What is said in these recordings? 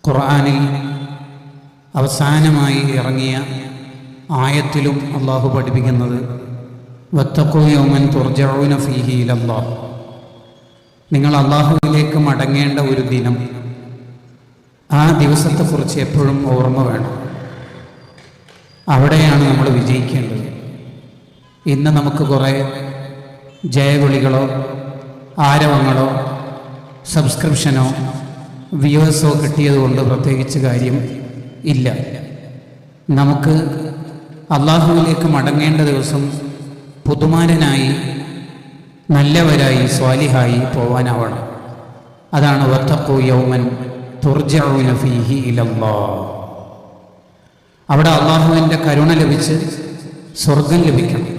ഖുർആനിൽ അവസാനമായി ഇറങ്ങിയ ആയത്തിലും അള്ളാഹു പഠിപ്പിക്കുന്നത് വത്തഖൂ യൗമൻ തുർജഊന ഫീഹി ഇലല്ലാഹ്, നിങ്ങൾ അള്ളാഹുവിലേക്ക് മടങ്ങേണ്ട ഒരു ദിനം, ആ ദിവസത്തെക്കുറിച്ച് എപ്പോഴും ഓർമ്മ വേണം. അവിടെയാണ് നമ്മൾ വിജയിക്കേണ്ടത്. ഇന്ന് നമുക്ക് കുറേ ജയവിളികളോ ആരവങ്ങളോ സബ്സ്ക്രിപ്ഷനോ വ്യൂവേഴ്സോ കിട്ടിയതുകൊണ്ട് പ്രത്യേകിച്ച് കാര്യം ഇല്ല. നമുക്ക് അള്ളാഹുവിലേക്ക് മടങ്ങേണ്ട ദിവസം പുതുമാരനായി നല്ലവരായി സ്വാലിഹായി പോവാനാവണം. അതാണ് വത്തഖൂ യൗമൻ തുർജഊന ഫീഹി ഇലല്ലാഹ്. അവിടെ അള്ളാഹുവിൻ്റെ കരുണ ലഭിച്ച് സ്വർഗം ലഭിക്കണം.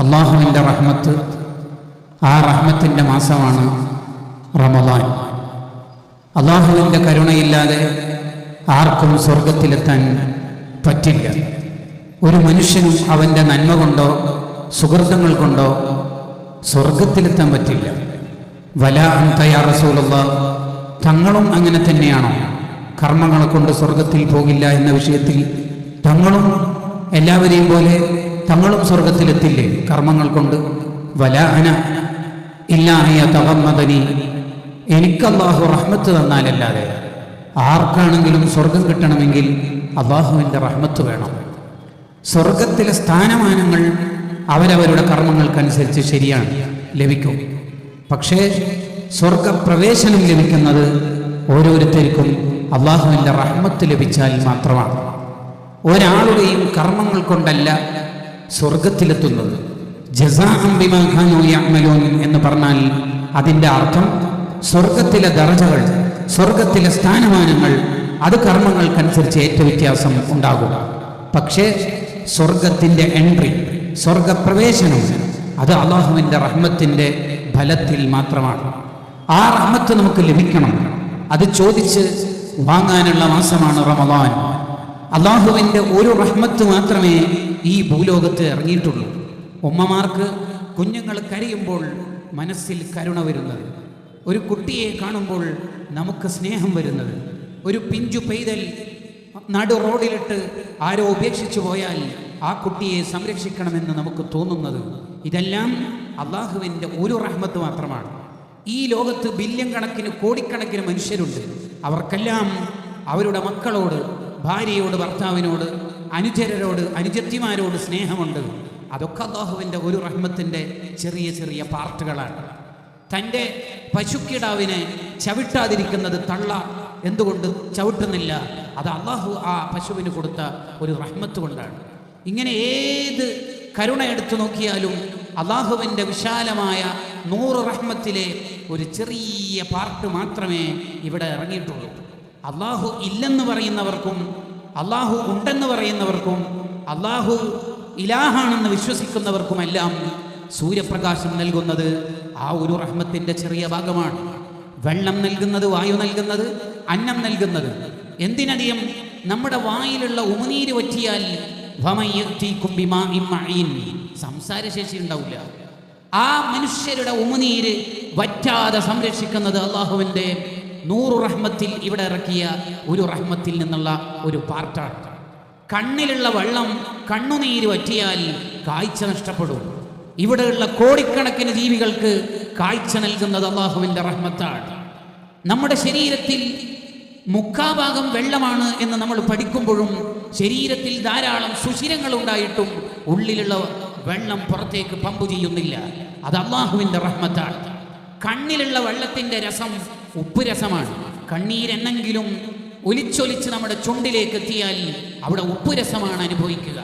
അള്ളാഹുവിൻ്റെ റഹ്മത്ത്, ആ റഹ്മത്തിൻ്റെ മാസമാണ് റമദാൻ. അള്ളാഹുവിൻ്റെ കരുണയില്ലാതെ ആർക്കും സ്വർഗത്തിലെത്താൻ പറ്റില്ല. ഒരു മനുഷ്യനും അവൻ്റെ നന്മ കൊണ്ടോ സുഹൃത്തുക്കൾ കൊണ്ടോ സ്വർഗത്തിലെത്താൻ പറ്റില്ല. വലാ അൻത യാ റസൂലല്ലാഹ്, തങ്ങളും അങ്ങനെ തന്നെയാണോ? കർമ്മങ്ങളെ കൊണ്ട് സ്വർഗത്തിൽ പോകില്ല എന്ന വിഷയത്തിൽ തങ്ങളും എല്ലാവരെയും പോലെ തങ്ങളും സ്വർഗത്തിലെത്തില്ലേ കർമ്മങ്ങൾ കൊണ്ട്? വലാ അന ഇല്ലാ അൻ യതഗമ്മദനി, എനിക്ക് അല്ലാഹു റഹ്മത്ത് തന്നാലല്ലാതെ ആർക്കാണെങ്കിലും സ്വർഗം കിട്ടണമെങ്കിൽ അല്ലാഹുവിൻ്റെ റഹ്മത്ത് വേണം. സ്വർഗത്തിലെ സ്ഥാനമാനങ്ങൾ അവരവരുടെ കർമ്മങ്ങൾക്കനുസരിച്ച് ശരിയാണ്, ലഭിക്കും. പക്ഷേ സ്വർഗപ്രവേശനം ലഭിക്കുന്നത് ഓരോരുത്തർക്കും അല്ലാഹുവിൻ്റെ റഹ്മത്ത് ലഭിച്ചാൽ മാത്രമാണ്. ഒരാളുടെയും കർമ്മങ്ങൾ കൊണ്ടല്ല സ്വർഗത്തിലെത്തുന്നത്. ജസാഅൻ ബിമാ കാനൂ യഅമലൂൻ എന്ന് പറഞ്ഞാൽ അതിൻ്റെ അർത്ഥം സ്വർഗത്തിലെ ദറജകൾ, സ്വർഗത്തിലെ സ്ഥാനമാനങ്ങൾ, അത് കർമ്മങ്ങൾക്കനുസരിച്ച് ഏറ്റവ്യത്യാസം ഉണ്ടാകും. പക്ഷേ സ്വർഗത്തിൻ്റെ എൻട്രി, സ്വർഗപ്രവേശനം, അത് അള്ളാഹുവിൻ്റെ റഹ്മത്തിൻ്റെ ഫലത്തിൽ മാത്രമാണ്. ആ റഹ്മത്ത് നമുക്ക് ലഭിക്കണം. അത് ചോദിച്ച് വാങ്ങാനുള്ള മാസമാണ് റമദാൻ. അള്ളാഹുവിൻ്റെ ഒരു റഹ്മത്ത് മാത്രമേ ഈ ഭൂലോകത്ത് ഇറങ്ങിയിട്ടുള്ളൂ. ഉമ്മമാർക്ക് കുഞ്ഞുങ്ങൾ കരയുമ്പോൾ മനസ്സിൽ കരുണ വരുന്നത്, ഒരു കുട്ടിയെ കാണുമ്പോൾ നമുക്ക് സ്നേഹം വരുന്നത്, ഒരു പിഞ്ചു പെയ്തൽ നടു റോഡിലിട്ട് ആരോ ഉപേക്ഷിച്ചു പോയാൽ ആ കുട്ടിയെ സംരക്ഷിക്കണമെന്ന് നമുക്ക് തോന്നുന്നത്, ഇതെല്ലാം അള്ളാഹുവിൻ്റെ ഒരു റഹ്മത്ത് മാത്രമാണ്. ഈ ലോകത്ത് ബില്യൺ കണക്കിന് കോടിക്കണക്കിന് മനുഷ്യരുണ്ട്. അവർക്കെല്ലാം അവരുടെ മക്കളോട്, ഭാര്യയോട്, ഭർത്താവിനോട്, അനുചരരോട്, അനുജത്തിമാരോട് സ്നേഹമുണ്ട്. അതൊക്കെ അള്ളാഹുവിൻ്റെ ഒരു റഹ്മത്തിൻ്റെ ചെറിയ ചെറിയ പാർട്ടുകളാണ്. തൻ്റെ പശുക്കിടാവിനെ ചവിട്ടാതിരിക്കുന്നത് തള്ള എന്തുകൊണ്ട് ചവിട്ടുന്നില്ല? അത് അള്ളാഹു ആ പശുവിന് കൊടുത്ത ഒരു റഹ്മത്ത് കൊണ്ടാണ്. ഇങ്ങനെ ഏത് കരുണ എടുത്തു നോക്കിയാലും അള്ളാഹുവിൻ്റെ വിശാലമായ 100 റഹ്മത്തിലെ ഒരു ചെറിയ പാർട്ട് മാത്രമേ ഇവിടെ ഇറങ്ങിയിട്ടുള്ളൂ. അള്ളാഹു ഇല്ലെന്ന് പറയുന്നവർക്കും അള്ളാഹു ഉണ്ടെന്ന് പറയുന്നവർക്കും അള്ളാഹു ഇലാഹാണെന്ന് വിശ്വസിക്കുന്നവർക്കുമെല്ലാം സൂര്യപ്രകാശം നൽകുന്നത് ആ ഒരു റഹ്മത്തിൻ്റെ ചെറിയ ഭാഗമാണ്. വെള്ളം നൽകുന്നത്, വായു നൽകുന്നത്, അന്നം നൽകുന്നത്. എന്തിനധികം നമ്മുടെ വായിലുള്ള ഉമിനീര് വറ്റിയാൽ സംസാരശേഷി ഉണ്ടാവില്ല. ആ മനുഷ്യരുടെ ഉമിനീര് വറ്റാതെ സംരക്ഷിക്കുന്നത് അള്ളാഹുവിൻ്റെ 100 റഹ്മത്തിൽ ഇവിടെ ഇറക്കിയ ഒരു റഹ്മത്തിൽ നിന്നുള്ള ഒരു പാർട്ടാണ്. കണ്ണിലുള്ള വെള്ളം, കണ്ണുനീര് വറ്റിയാൽ കാഴ്ച നഷ്ടപ്പെടും. ഇവിടെയുള്ള കോടിക്കണക്കിന് ജീവികൾക്ക് കാഴ്ച നൽകുന്നത് അള്ളാഹുവിൻ്റെ റഹ്മത്താണ്. നമ്മുടെ ശരീരത്തിൽ 3/4 വെള്ളമാണ് എന്ന് നമ്മൾ പഠിക്കുമ്പോഴും ശരീരത്തിൽ ധാരാളം സുഷിരങ്ങൾ ഉണ്ടായിട്ടും ഉള്ളിലുള്ള വെള്ളം പുറത്തേക്ക് പമ്പ് ചെയ്യുന്നില്ല. അത് അള്ളാഹുവിൻ്റെ റഹ്മത്താണ്. കണ്ണിലുള്ള വെള്ളത്തിൻ്റെ രസം ഉപ്പ് രസമാണ്. കണ്ണീരെന്നെങ്കിലും ഒലിച്ചൊലിച്ച് നമ്മുടെ ചുണ്ടിലേക്ക് എത്തിയാൽ അവിടെ ഉപ്പ് രസമാണ് അനുഭവിക്കുക.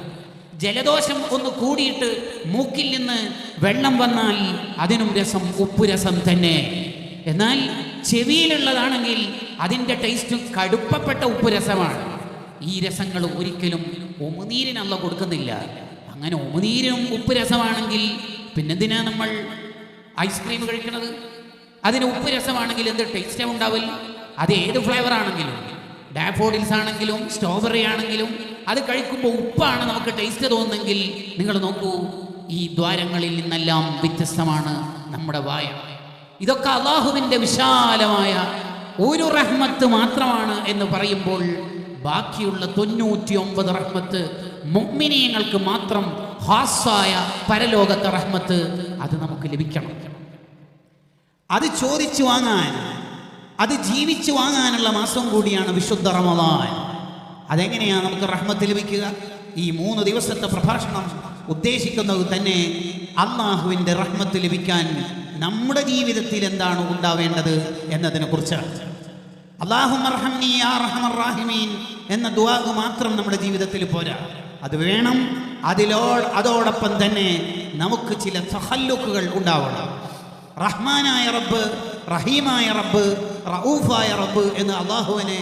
ജലദോഷം ഒന്ന് കൂടിയിട്ട് മൂക്കിൽ നിന്ന് വെള്ളം വന്നാൽ അതിനും രസം ഉപ്പ് രസം തന്നെ. എന്നാൽ ചെവിയിലുള്ളതാണെങ്കിൽ അതിൻ്റെ ടേസ്റ്റും കടുപ്പപ്പെട്ട ഉപ്പ് രസമാണ്. ഈ രസങ്ങൾ ഒരിക്കലും ഉമിനീരിനല്ല കൊടുക്കുന്നില്ല. അങ്ങനെ ഉമിനീരിനും ഉപ്പ് രസമാണെങ്കിൽ പിന്നെന്തിനാ നമ്മൾ ഐസ്ക്രീം കഴിക്കുന്നത്? അതിന് ഉപ്പ് രസമാണെങ്കിൽ എന്ത് ടേസ്റ്റാണ് ഉണ്ടാവില്ല? അത് ഏത് ഫ്ലേവർ ആണെങ്കിലും, ഡാഫോഡിൽസ് ആണെങ്കിലും സ്ട്രോബെറി ആണെങ്കിലും, അത് കഴിക്കുമ്പോൾ ഉപ്പാണ് നമുക്ക് ടേസ്റ്റ് തോന്നുന്നെങ്കിൽ നിങ്ങൾ നോക്കൂ, ഈ ദ്വാരങ്ങളിൽ നിന്നെല്ലാം വ്യത്യസ്തമാണ് നമ്മുടെ വായ. ഇതൊക്കെ അള്ളാഹുവിൻ്റെ വിശാലമായ ഒരു റഹ്മത്ത് മാത്രമാണ് എന്ന് പറയുമ്പോൾ ബാക്കിയുള്ള 99 റഹ്മത്ത് മുഅ്മിനീങ്ങൾക്ക് മാത്രം ഖാസ്സായ പരലോകത്തെ റഹ്മത്ത് അത് നമുക്ക് ലഭിക്കണം. അത് ചോദിച്ചു വാങ്ങാൻ, അത് ജീവിച്ചു വാങ്ങാനുള്ള മാസം കൂടിയാണ് വിശുദ്ധ റമദാൻ. അതെങ്ങനെയാണ് നമുക്ക് റഹ്മത്ത് ലഭിക്കുക? ഈ 3 ദിവസത്തെ പ്രഭാഷണം ഉദ്ദേശിക്കുന്നത് തന്നെ അല്ലാഹുവിൻ്റെ റഹ്മത്ത് ലഭിക്കാൻ നമ്മുടെ ജീവിതത്തിൽ എന്താണ് ഉണ്ടാവേണ്ടത് എന്നതിനെ കുറിച്ചാണ്. അല്ലാഹുമ്മ അർഹംനി യാ അർഹമർ റഹീമീൻ എന്ന ദുആ മാത്രം നമ്മുടെ ജീവിതത്തിൽ പോരാ, അത് വേണം. അതോടൊപ്പം തന്നെ നമുക്ക് ചില തഖല്ലുക്കുകൾ ഉണ്ടാവണം. റഹ്മാനായ റബ്ബ്, റഹീമായ റബ്ബ്, റഊഫായ റബ്ബ് എന്ന് അല്ലാഹുവിനെ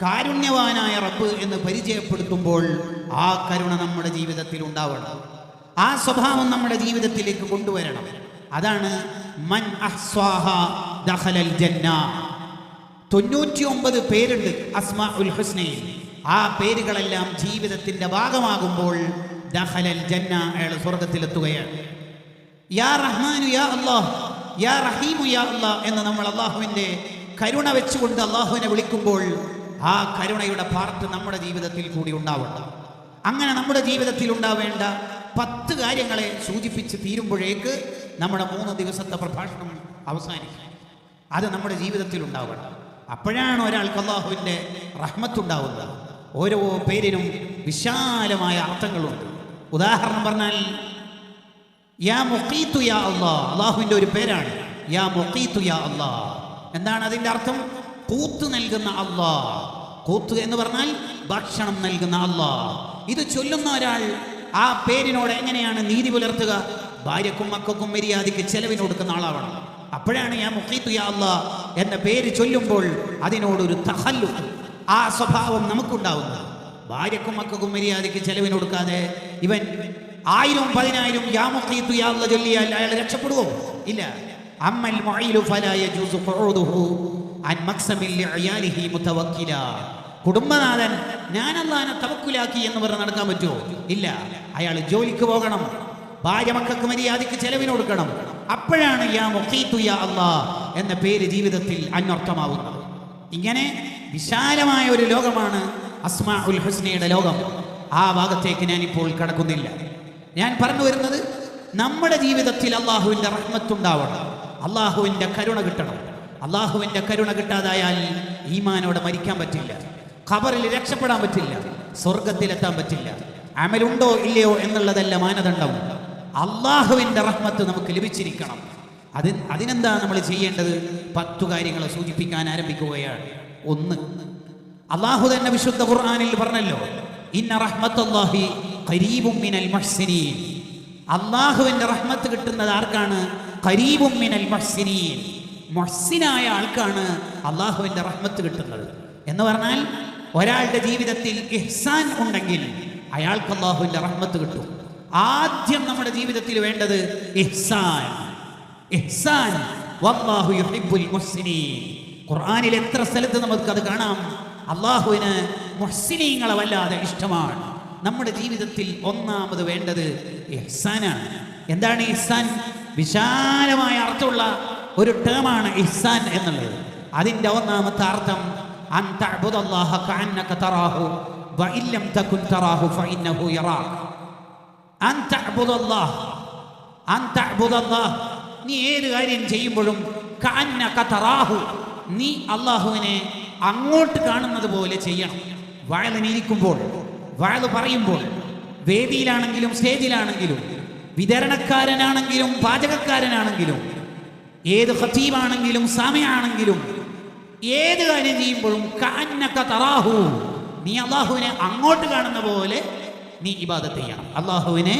കാരുണ്യവാനായ റബ്ബ് എന്ന് പരിചയപ്പെടുത്തുമ്പോൾ ആ കരുണ നമ്മുടെ ജീവിതത്തിൽ ഉണ്ടാവണം. ആ സ്വഭാവം നമ്മുടെ ജീവിതത്തിലേക്ക് കൊണ്ടുവരണം. അതാണ് മൻ അഹ്സാഹ ദഖലൽ ജന്ന. 99 പേരുണ്ട് അസ്മാഉൽ ഹുസ്നയിൽ. ആ പേരുകളെല്ലാം ജീവിതത്തിന്റെ ഭാഗമാകുമ്പോൾ ദഖലൽ ജന്ന, അയാൾ സ്വർഗത്തിലെത്തുകയാണ്. യാ റഹ്മാനു യാ അല്ലാഹ്, യാ റഹീമു യാ അല്ലാഹ് എന്ന് നമ്മൾ അല്ലാഹുവിൻ്റെ കരുണ വെച്ചുകൊണ്ട് അല്ലാഹുവിനെ വിളിക്കുമ്പോൾ ആ കരുണയുടെ പാർട്ട് നമ്മുടെ ജീവിതത്തിൽ കൂടി ഉണ്ടാവണം. അങ്ങനെ നമ്മുടെ ജീവിതത്തിൽ ഉണ്ടാവേണ്ട 10 കാര്യങ്ങളെ സൂചിപ്പിച്ച് തീരുമ്പോഴേക്ക് നമ്മുടെ 3 ദിവസത്തെ പ്രഭാഷണം അവസാനിക്കും. അത് നമ്മുടെ ജീവിതത്തിൽ ഉണ്ടാവണം. അപ്പോഴാണ് ഒരാൾക്ക് അല്ലാഹുവിൻ്റെ റഹ്മത്തുണ്ടാവുന്നത്. ഓരോ പേരിനും വിശാലമായ അർത്ഥങ്ങളുണ്ട്. ഉദാഹരണം പറഞ്ഞാൽ യാ മുഖീത്തു യാ അല്ലാഹ്, അല്ലാഹുവിൻ്റെ ഒരു പേരാണ് യാ മുഖീത്തു യാ അല്ലാഹ്. എന്താണ് അതിൻ്റെ അർത്ഥം? കൂത്ത് നൽകുന്ന അല്ലാഹ്. കൂത്ത് എന്ന് പറഞ്ഞാൽ ഭക്ഷണം നൽകുന്ന അല്ലാഹ്. ഇത് ചൊല്ലുന്ന ഒരാൾ ആ പേരിനോട് എങ്ങനെയാണ് നീതി പുലർത്തുക? ഭാര്യക്കും മക്കൾക്കും മര്യാദയ്ക്ക് ചെലവിന് കൊടുക്കുന്ന ആളാവണം. അപ്പോഴാണ് യാ മുഖീത്തു യാ അല്ലാഹ് എന്ന പേര് ചൊല്ലുമ്പോൾ അതിനോടൊരു തഖല്ലുഖ്, ആ സ്വഭാവം നമുക്കുണ്ടാവുന്നത്. ഭാര്യക്കും മക്കൾക്കും മര്യാദയ്ക്ക് ചെലവിന് കൊടുക്കാതെ ഇവൻ 1000 10,000 യാ മുഖീത്തു യാ അല്ലാഹ് ചൊല്ലിയാൽ അയാൾ രക്ഷപ്പെടുവോ? ഇല്ല. അമ്മൽ മുഈലു ഫലാ യജൂസു ഖുഊദുഹു അൻ മക്സമിൽ ലിഅയാലിഹി മുതവക്കില. കുടുംബനാഥൻ ഞാൻ അല്ലാഹനെ തവക്കുലാക്കി എന്ന് പറഞ്ഞ് നടക്കാൻ പറ്റുമോ? ഇല്ല. അയാൾ ജോലിക്ക് പോകണം, ഭാര്യ മക്കൾക്ക് മര്യാദയ്ക്ക് ചെലവിന് കൊടുക്കണം. അപ്പോഴാണ് യാ മുഖീത്തു യാ അല്ലാഹ് എന്ന പേര് ജീവിതത്തിൽ അന്വർത്ഥമാവുന്നത്. ഇങ്ങനെ വിശാലമായ ഒരു ലോകമാണ് അസ്മാഉൽ ഹുസ്നയുടെ ലോകം. ആ ഭാഗത്തേക്ക് ഞാനിപ്പോൾ കടക്കുന്നില്ല. ഞാൻ പറഞ്ഞു വരുന്നത് നമ്മുടെ ജീവിതത്തിൽ അല്ലാഹുവിൻ്റെ റഹ്മത്തുണ്ടാവണം, അല്ലാഹുവിൻ്റെ കരുണ കിട്ടണം. അല്ലാഹുവിൻ്റെ കരുണ കിട്ടാതായാൽ ഈമാനോടെ മരിക്കാൻ പറ്റില്ല, ഖബറിൽ രക്ഷപ്പെടാൻ പറ്റില്ല, സ്വർഗത്തിലെത്താൻ പറ്റില്ല. അമലുണ്ടോ ഇല്ലയോ എന്നുള്ളതല്ല മാനദണ്ഡം. അല്ലാഹുവിൻ്റെ റഹ്മത്ത് നമുക്ക് ലഭിച്ചിരിക്കണം. അതിനെന്താ നമ്മൾ ചെയ്യേണ്ടത്? 10 കാര്യങ്ങൾ സൂചിപ്പിക്കാൻ ആരംഭിക്കുകയാണ്. 1, അല്ലാഹു തന്നെ വിശുദ്ധ ഖുർആനിൽ പറഞ്ഞല്ലോ, ഇന്ന റഹ്മത്തുല്ലാഹി ഖരീബും മിനൽ മുഹ്സിനീൻ. അല്ലാഹുവിൻ്റെ റഹ്മത്ത് കിട്ടുന്നത് ആർക്കാണ്? ഖരീബും മിനൽ മുഹ്സിനീൻ. മുഹ്സിനായ ആൾക്കാണ് അല്ലാഹുവിൻ്റെ റഹ്മത്ത് കിട്ടുന്നത്. എന്ന് പറഞ്ഞാൽ ഒരാളുടെ ജീവിതത്തിൽ ഇഹ്സാൻ ഉണ്ടെങ്കിൽ അയാൾക്ക് അല്ലാഹുവിൻ്റെ റഹ്മത്ത് കിട്ടും. ആദ്യം നമ്മുടെ ജീവിതത്തിൽ വേണ്ടത് ഇഹ്സാൻ. ഇഹ്സാൻ വല്ലാഹു യുഹിബ്ബുൽ മുഹ്സിനീൻ. ഖുർആനിൽ എത്ര സ്ഥലത്ത് നമുക്കത് കാണാം. അല്ലാഹുവിന് മുഹ്സിനീങ്ങളെ വല്ലാതെ ഇഷ്ടമാണ്. നമ്മുടെ ജീവിതത്തിൽ ഒന്നാമത് വേണ്ടത് ഇഹ്സാനാണ്. എന്താണ് ഇഹ്സാൻ? വിശാലമായ അർത്ഥമുള്ള ഒരു ടേമാണ് ഇഹ്സാൻ എന്നുള്ളത്. അതിൻ്റെ ഒന്നാമത്തെ അർത്ഥം അൻ തഅബുദല്ലാഹ കഅന്നക തറാഹു വഇൻ ലം തകുൻ തറാഹു ഫഇന്നഹു യറാക. അൻ തഅബുദല്ലാഹ, അൻ തഅബുദല്ലാഹ, നീ ഏത് കാര്യം ചെയ്യുമ്പോഴും കഅന്നക തറാഹു, നീ അല്ലാഹുവിനെ അങ്ങോട്ട് കാണുന്നത് പോലെ ചെയ്യണം. വഅലിനിരിക്കുമ്പോൾ, വഅല് പറയുമ്പോൾ, വേദിയിലാണെങ്കിലും സ്റ്റേജിലാണെങ്കിലും, വിതരണക്കാരനാണെങ്കിലും പാചകക്കാരനാണെങ്കിലും, ഏത് ഖതീബാണെങ്കിലും സാമിയാണെങ്കിലും, ഏത് കാര്യം ചെയ്യുമ്പോഴും കഅന്നക തറാഹു, നീ അല്ലാഹുവിനെ അങ്ങോട്ട് കാണുന്ന പോലെ നീ ഇബാദത്ത് ചെയ്യണം. അല്ലാഹുവിനെ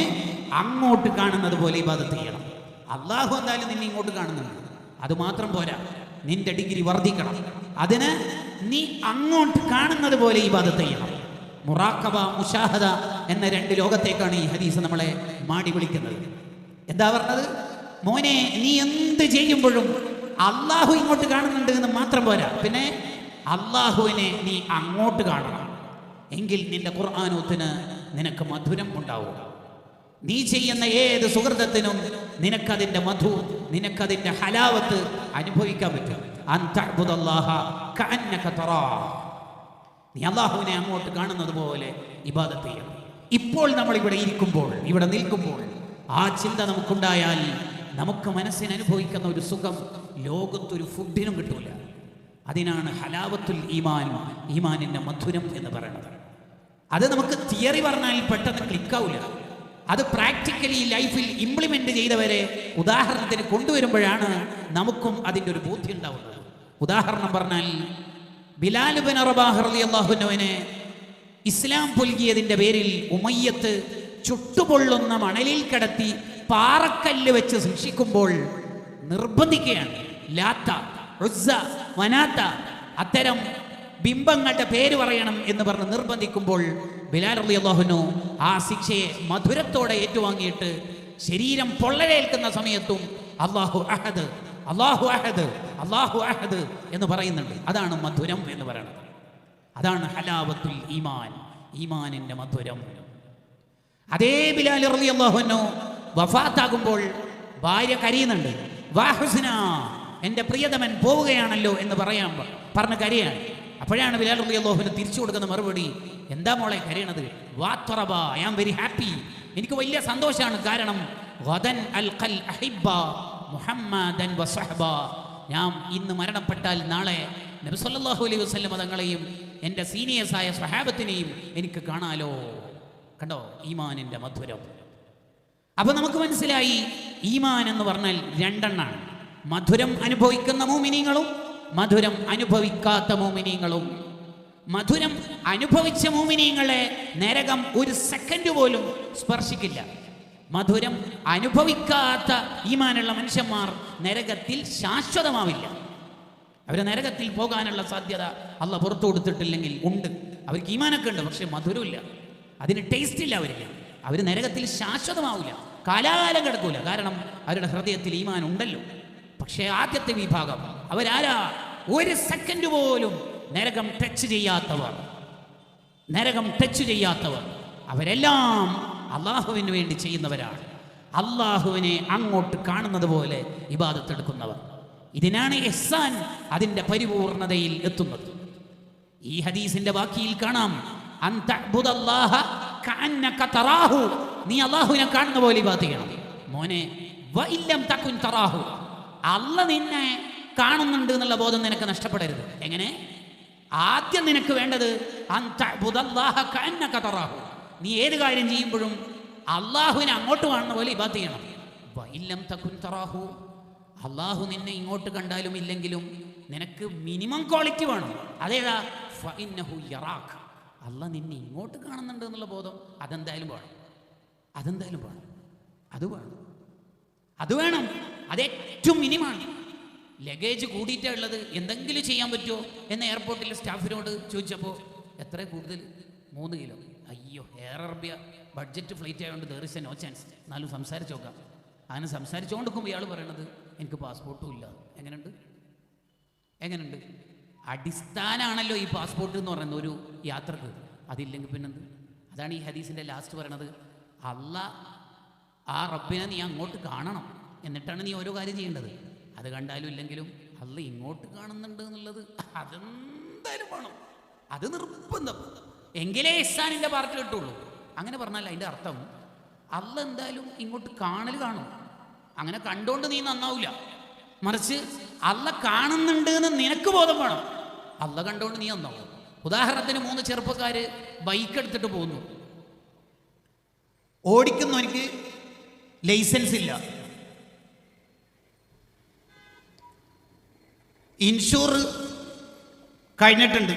അങ്ങോട്ട് കാണുന്നത് പോലെ ഇബാദത്ത് ചെയ്യണം. അല്ലാഹു എന്തായാലും നിന്നെ ഇങ്ങോട്ട് കാണുന്നുണ്ട്, അത് മാത്രം പോരാ, നിന്റെ ഡിഗ്രി വർദ്ധിക്കണം. അതിന് നീ അങ്ങോട്ട് കാണുന്നത് പോലെ ഇബാദത്ത് ചെയ്യണം. മുറാഖബ, മുശാഹദ എന്ന 2 ലോകത്തേക്കാണ് ഈ ഹദീസ് നമ്മളെ മാടി വിളിക്കുന്നത്. എന്താ പറഞ്ഞത്? മോനെ, നീ എന്ത് ചെയ്യുമ്പോഴും അല്ലാഹു ഇങ്ങോട്ട് കാണുന്നുണ്ട് എന്ന് മാത്രം പോരാ, പിന്നെ അല്ലാഹുവിനെ നീ അങ്ങോട്ട് കാണണം. എങ്കിൽ നിന്റെ ഖുർആനോത്തിന് നിനക്ക് മധുരം ഉണ്ടാവും. നീ ചെയ്യുന്ന ഏത് സുഹൃതത്തിനും നിനക്കതിൻ്റെ മധു, നിനക്കതിൻ്റെ ഹലാവത്ത് അനുഭവിക്കാൻ പറ്റും. അൻ തഅബുദല്ലാഹ കഅന്നക തറാ. നീ അല്ലാഹുവിനെ അങ്ങോട്ട് കാണുന്നത് പോലെ ഇബാദത്ത് ചെയ്യണം. ഇപ്പോൾ നമ്മൾ ഇവിടെ ഇരിക്കുമ്പോൾ, ഇവിടെ നിൽക്കുമ്പോൾ ആ ചിന്ത നമുക്കുണ്ടായാൽ നമുക്ക് മനസ്സിന് അനുഭവിക്കുന്ന ഒരു സുഖം ലോകത്തൊരു ഫുഡിനും കിട്ടൂല. അതിനാണ് ഹലാവത്തുൽ ഈമാൻ, ഈമാനിന്റെ മധുരം എന്ന് പറയുന്നത്. അത് നമുക്ക് തിയറി പറഞ്ഞാൽ പെട്ടെന്ന് ക്ലിക്കാവില്ല. അത് പ്രാക്ടിക്കലി ലൈഫിൽ ഇംപ്ലിമെന്റ് ചെയ്തവരെ ഉദാഹരണത്തിന് കൊണ്ടുവരുമ്പോഴാണ് നമുക്കും അതിൻ്റെ ഒരു ബോധ്യം ഉണ്ടാവുന്നത്. ഉദാഹരണം പറഞ്ഞാൽ ബിലാൽ ഇബ്നു റബാഹ് റളിയല്ലാഹു അൻഹുവിനെ ഇസ്ലാം പുൽകിയതിൻ്റെ പേരിൽ ഉമയ്യത്ത് ചുട്ടുപൊള്ളുന്ന മണലിൽ കിടത്തി പാറക്കല്ല് വെച്ച് ശിക്ഷിക്കുമ്പോൾ നിർബന്ധിക്കുകയാണ്. ലാത്ത, ഉസ്സ, മനാത്ത അത്തരം ബിംബങ്ങളുടെ പേര് പറയണം എന്ന് പറഞ്ഞ് നിർബന്ധിക്കുമ്പോൾ ബിലാൽ റളിയല്ലാഹു അൻഹു ആ ശിക്ഷയെ മധുരത്തോടെ ഏറ്റുവാങ്ങിയിട്ട് ശരീരം പൊള്ളലേൽക്കുന്ന സമയത്തും അല്ലാഹു അഹദ്, അല്ലാഹു അഹദ്, അല്ലാഹു അഹദ് എന്ന് പറയുന്നുണ്ട്. അതാണ് മധുരം എന്ന് പറയുന്നത്. അതാണ് ഹലാവത്തുൽ ഈമാൻ, ഈമാനിന്റെ മധുരം. അതേ ബിലാൽ റളിയല്ലാഹു അൻഹു വഫാത്താകുമ്പോൾ ഭാര്യ കരയുന്നുണ്ട്. വാ ഹുസ്ന, എൻ്റെ പ്രിയതമൻ പോവുകയാണല്ലോ എന്ന് പറഞ്ഞ് കരയാണ്. അപ്പോഴാണ് ബിലാൽ റളിയല്ലാഹു അൻഹു തിരിച്ചു കൊടുക്കുന്ന മറുപടി, എന്താ മോളെ കരയണത്? വാ ത്വറബ, ഐ ആം വെരി ഹാപ്പി, എനിക്ക് വലിയ സന്തോഷമാണ്. കാരണം ഗദൻ അൽഖൽ അഹിബ്ബ മുഹമ്മദൻ വസഹബ, ഞാൻ ഇന്ന് മരണപ്പെട്ടാൽ നാളെ നബി സല്ലല്ലാഹു അലൈഹി വസല്ലം തങ്ങളെയും എൻ്റെ സീനിയേഴ്സായ സ്വഹാബത്തിനെയും എനിക്ക് കാണാലോ. കണ്ടോ ഈമാനിൻ്റെ മധുരം. അപ്പൊ നമുക്ക് മനസ്സിലായി ഈമാൻ എന്ന് പറഞ്ഞാൽ രണ്ടെണ്ണാണ്. മധുരം അനുഭവിക്കുന്ന മോമിനീങ്ങളും മധുരം അനുഭവിക്കാത്ത മോമിനീങ്ങളും. മധുരം അനുഭവിച്ച മോമിനീങ്ങളെ നരകം ഒരു സെക്കൻഡ് പോലും സ്പർശിക്കില്ല. മധുരം അനുഭവിക്കാത്ത ഈമാനുള്ള മനുഷ്യന്മാർ നരകത്തിൽ ശാശ്വതമാവില്ല. അവർ നരകത്തിൽ പോകാനുള്ള സാധ്യത അള്ളാഹ് പുറത്തു കൊടുത്തിട്ടില്ലെങ്കിൽ ഉണ്ട്. അവർക്ക് ഈമാനൊക്കെ ഉണ്ട്, പക്ഷെ മധുരമില്ല, അതിന് ടേസ്റ്റ് ഇല്ല. അവർ നരകത്തിൽ ശാശ്വതമാവില്ല, കാലാകാലം കിടക്കൂല. കാരണം അവരുടെ ഹൃദയത്തിൽ ഈമാൻ ഉണ്ടല്ലോ. പക്ഷേ ആദ്യത്തെ വിഭാഗം അവരാരാ? ഒരു സെക്കൻഡ് പോലും നരകം ടച്ച് ചെയ്യാത്തവർ, നരകം ടച്ച് ചെയ്യാത്തവർ. അവരെല്ലാം അള്ളാഹുവിന് വേണ്ടി ചെയ്യുന്നവരാണ്. അള്ളാഹുവിനെ അങ്ങോട്ട് കാണുന്നത് പോലെ ഇബാദത്ത് എടുക്കുന്നവർ. ഇതിനാണ് ഇഹ്സാൻ അതിൻ്റെ പരിപൂർണതയിൽ എത്തുന്നത്. ഈ ഹദീസിന്റെ ബാക്കിയിൽ കാണാം, അൻതഅ്ബുദല്ലാഹ കഅന്നക തറാഹു, നീ അള്ളാഹുവിനെ കാണുന്ന പോലെ ഇബാദത്ത് ചെയ്യണം. മോനെ, വഇല്ലം തകുൻ തറാഹു, അള്ളാഹ് നിന്നെ കാണുന്നുണ്ട് എന്നുള്ള ബോധം നിനക്ക് നഷ്ടപ്പെടരുത്. എങ്ങനെ? ആദ്യം നിനക്ക് വേണ്ടത് അൻതഅ്ബുദല്ലാഹ കഅന്നക തറാഹു, നീ ഏത് കാര്യം ചെയ്യുമ്പോഴും അള്ളാഹുവിനെ അങ്ങോട്ട് കാണുന്ന പോലെ ഇബാദത്ത് ചെയ്യണം. വഇല്ലം തകുൻ തറാഹു, അള്ളാഹു നിന്നെ ഇങ്ങോട്ട് കണ്ടാലും ഇല്ലെങ്കിലും നിനക്ക് മിനിമം ക്വാളിറ്റി വേണം. അതേതാ? ഫഇന്നഹു യറാഖ്, അള്ളാഹ് നിന്നെ ഇങ്ങോട്ട് കാണുന്നുണ്ട് എന്നുള്ള ബോധം അതെന്തായാലും വേണം. അതെന്തായാലും വേണം, അത് വേണം, അത് വേണം. അത് ഏറ്റവും മിനിമാണ്. ലഗേജ് കൂടിയിട്ടാണ് ഉള്ളത്, എന്തെങ്കിലും ചെയ്യാൻ പറ്റുമോ എന്ന് എയർപോർട്ടിലെ സ്റ്റാഫിനോട് ചോദിച്ചപ്പോൾ എത്ര കൂടുതൽ? 3 കിലോ. അയ്യോ, എയർ അറേബ്യ ബഡ്ജറ്റ് ഫ്ലൈറ്റ് ആയതുകൊണ്ട് there is a no chance. എന്നാലും സംസാരിച്ച് നോക്കാം. അങ്ങനെ സംസാരിച്ചുകൊണ്ടിരിക്കുമ്പോൾ ഇയാൾ പറയണത് എനിക്ക് പാസ്പോർട്ടും ഇല്ല. എങ്ങനെയുണ്ട്? അടിസ്ഥാനമാണല്ലോ ഈ പാസ്പോർട്ട് എന്ന് പറയുന്ന ഒരു യാത്രക്ക്. അതില്ലെങ്കിൽ പിന്നെന്ത്? അതാണ് ഈ ഹദീസിൻ്റെ ലാസ്റ്റ് പറയണത്. ആ റബ്ബിനെ നീ അങ്ങോട്ട് കാണണം, എന്നിട്ടാണ് നീ ഓരോ കാര്യം ചെയ്യേണ്ടത്. അത് കണ്ടാലും ഇല്ലെങ്കിലും അള്ളാഹ് ഇങ്ങോട്ട് കാണുന്നുണ്ട് എന്നുള്ളത് അതെന്തായാലും വേണം, അത് നിർബന്ധം. എങ്കിലേ ഇഹ്സാനിൻ്റെ പാർട്ട് കിട്ടുള്ളൂ. അങ്ങനെ പറഞ്ഞാൽ അതിൻ്റെ അർത്ഥം അള്ളാഹ് എന്തായാലും ഇങ്ങോട്ട് കാണും. അങ്ങനെ കണ്ടുകൊണ്ട് നീ നന്നാവില്ല. മറിച്ച് അള്ളാഹ് കാണുന്നുണ്ട് എന്ന് നിനക്ക് ബോധം വേണം. അള്ളാഹ് കണ്ടുകൊണ്ട് നീ നന്നാവും. ഉദാഹരണത്തിന് 3 ചെറുപ്പക്കാർ ബൈക്ക് എടുത്തിട്ട് പോകുന്നു. ഓടിക്കുന്നവനിക്ക് ലൈസൻസ് ഇല്ല, ഇൻഷൂർ കഴിഞ്ഞിട്ടുണ്ട്,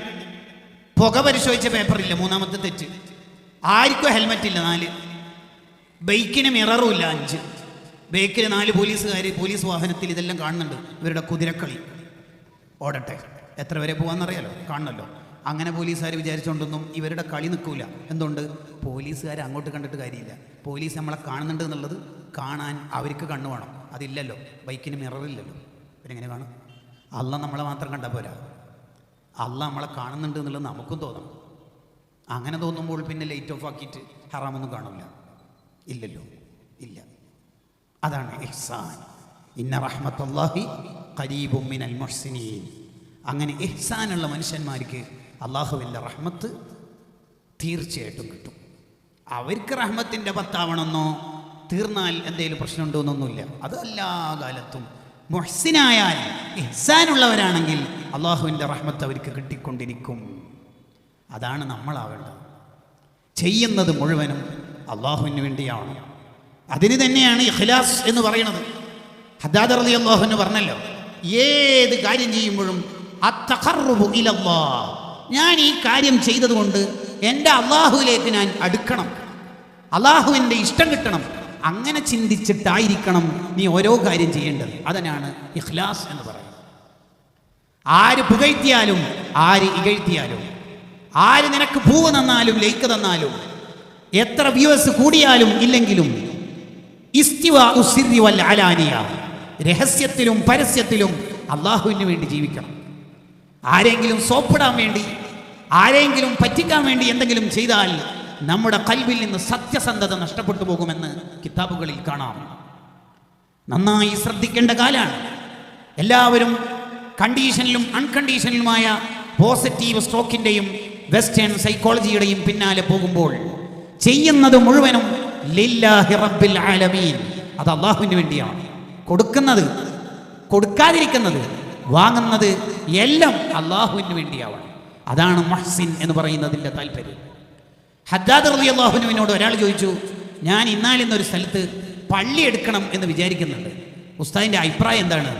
പുക പരിശോധിച്ച പേപ്പറില്ല, 3ാമത്തെ തെറ്റ്. ആർക്കും ഹെൽമെറ്റ് ഇല്ല, 4. ബൈക്കിന് മിററും ഇല്ല, 5. ബൈക്കിൽ 4 പോലീസുകാർ പോലീസ് വാഹനത്തിൽ ഇതെല്ലാം കാണുന്നുണ്ട്. ഇവരുടെ കുതിരക്കളി. ഓടട്ടെ, എത്ര വരെ പോകാമെന്നറിയാലോ, കാണണമല്ലോ. അങ്ങനെ പോലീസുകാർ വിചാരിച്ചുകൊണ്ടൊന്നും ഇവരുടെ കളി നിൽക്കൂല. എന്തുകൊണ്ട്? പോലീസുകാർ അങ്ങോട്ട് കണ്ടിട്ട് കാര്യമില്ല. പോലീസ് നമ്മളെ കാണുന്നുണ്ട് എന്നുള്ളത് കാണാൻ അവർക്ക് കണ്ണു വേണം. അതില്ലല്ലോ, ബൈക്കിന് മിററില്ലല്ലോ. ഇവരെങ്ങനെ കാണും? അള്ളാഹ് നമ്മളെ മാത്രം കണ്ടാൽ പോരാ, അള്ളാഹ് നമ്മളെ കാണുന്നുണ്ട് എന്നുള്ളത് നമുക്കും തോന്നണം. അങ്ങനെ തോന്നുമ്പോൾ പിന്നെ ലൈറ്റ് ഓഫ് ആക്കിയിട്ട് ഹറാമൊന്നും കാണില്ല, ഇല്ലല്ലോ, ഇല്ല. അതാണ് ഇഹ്സാൻ. ഇന്ന റഹ്മത്തുള്ളാഹി ഖരീബും മിനൽ മുഹ്സിനീൻ. അങ്ങനെ ഇഹ്സാനുള്ള മനുഷ്യന്മാർക്ക് അള്ളാഹുവിൻ്റെ റഹ്മത്ത് തീർച്ചയായിട്ടും കിട്ടും. അവർക്ക് റഹ്മത്തിൻ്റെ പത്താവണമെന്നോ തീർന്നാൽ എന്തെങ്കിലും പ്രശ്നമുണ്ടോ എന്നൊന്നുമില്ല. അത് എല്ലാ കാലത്തും മുഹ്സിനായാൽ ഇഹ്സാനുള്ളവരാണെങ്കിൽ അള്ളാഹുവിൻ്റെ റഹ്മത്ത് അവർക്ക് കിട്ടിക്കൊണ്ടിരിക്കും. അതാണ് നമ്മളാവേണ്ടത്. ചെയ്യുന്നത് മുഴുവനും അള്ളാഹുവിന് വേണ്ടിയാണ്. അതിന് തന്നെയാണ് ഇഖ്ലാസ് എന്ന് പറയുന്നത്. ഹദ്ദാദ് റളിയല്ലാഹു അൻഹു പറഞ്ഞല്ലോ, ഏത് കാര്യം ചെയ്യുമ്പോഴും അത്തഖർറുബു ഇലല്ലാഹ്, ഞാൻ ഈ കാര്യം ചെയ്തതുകൊണ്ട് എൻ്റെ അള്ളാഹുവിലേക്ക് ഞാൻ അടുക്കണം, അള്ളാഹുവിൻ്റെ ഇഷ്ടം കിട്ടണം, അങ്ങനെ ചിന്തിച്ചിട്ടായിരിക്കണം നീ ഓരോ കാര്യം ചെയ്യേണ്ടത്. അതിനാണ് ഇഖ്ലാസ് എന്ന് പറയുന്നത്. ആര് പുകഴ്ത്തിയാലും ആര് ഇകഴ്ത്തിയാലും, ആര് നിനക്ക് പൂവ് തന്നാലും ലൈക്ക് തന്നാലും, എത്ര വ്യൂവേഴ്സ് കൂടിയാലും ഇല്ലെങ്കിലും, ഇസ്തിവാഉ സിർരി വൽ അലാനിയ, രഹസ്യത്തിലും പരസ്യത്തിലും അള്ളാഹുവിന് വേണ്ടി ജീവിക്കണം. ആരെങ്കിലും സോപ്പിടാൻ വേണ്ടി, ആരെങ്കിലും പറ്റിക്കാൻ വേണ്ടി എന്തെങ്കിലും ചെയ്താൽ നമ്മുടെ ഖൽബിൽ നിന്ന് സത്യസന്ധത നഷ്ടപ്പെട്ടു പോകുമെന്ന് കിതാബുകളിൽ കാണാം. നന്നായി ശ്രദ്ധിക്കേണ്ട കാലാണ്. എല്ലാവരും കണ്ടീഷനിലും അൺകണ്ടീഷനിലുമായ പോസിറ്റീവ് സ്ട്രോക്കിൻ്റെയും വെസ്റ്റേൺ സൈക്കോളജിയുടെയും പിന്നാലെ പോകുമ്പോൾ ചെയ്യുന്നത് മുഴുവനും ലില്ലാഹി റബ്ബിൽ ആലമീൻ, അത് അള്ളാഹുവിന് വേണ്ടിയാണ്. കൊടുക്കുന്നത്, കൊടുക്കാതിരിക്കുന്നത്, വാങ്ങുന്നത് എല്ലാം അള്ളാഹുവിന് വേണ്ടിയാവണം. അതാണ് മുഹ്സിൻ എന്ന് പറയുന്നതിൻ്റെ താല്പര്യം. ഹദ്ദാദ് റളിയല്ലാഹു അൻഹുവിനോട് ഒരാൾ ചോദിച്ചു, ഞാൻ ഇന്നാലിന്നൊരു സ്ഥലത്ത് പള്ളി എടുക്കണം എന്ന് വിചാരിക്കുന്നുണ്ട്, ഉസ്താദിൻ്റെ അഭിപ്രായം എന്താണ്?